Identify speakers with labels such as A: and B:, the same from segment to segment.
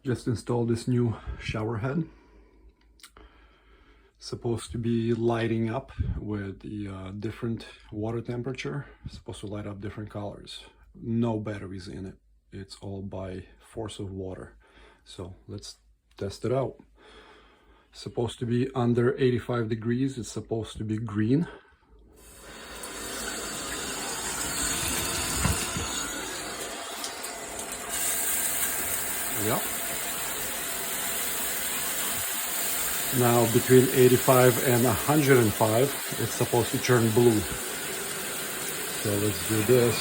A: Just installed this new shower head. Supposed to be lighting up with the different water temperature. Supposed to light up different colors. No batteries in it. It's all by force of water. So let's test it out. Supposed to be under 85 degrees. It's supposed to be green. Yep. Now between 85 and 105, it's supposed to turn blue. So let's do this.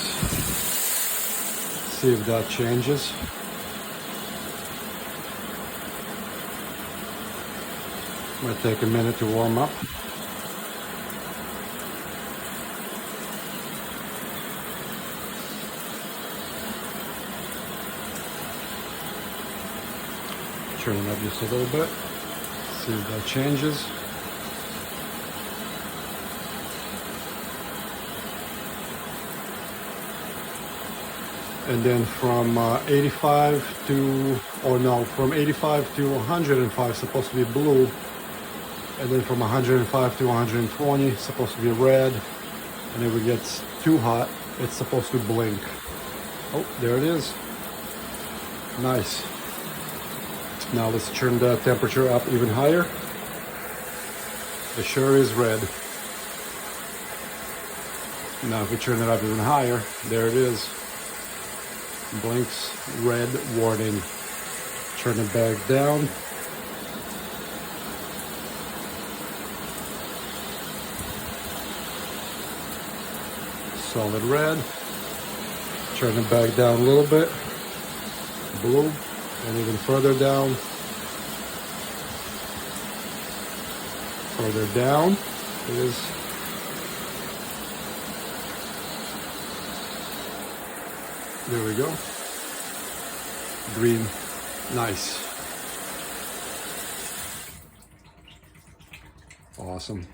A: See if that changes. Might take a minute to warm up. Turn it up just a little bit. See if that changes. And then from 85 to, or no, from 85 to 105 supposed to be blue. And then from 105 to 120 supposed to be red. And if it gets too hot, it's supposed to blink. Oh, there it is. Nice. Now let's turn the temperature up even higher. It sure is red. Now if we turn it up even higher, there it is. Blinks red warning. Turn it back down. Solid red. Turn it back down a little bit. Blue. And even further down. Further down is there we go. Green. Nice. Awesome.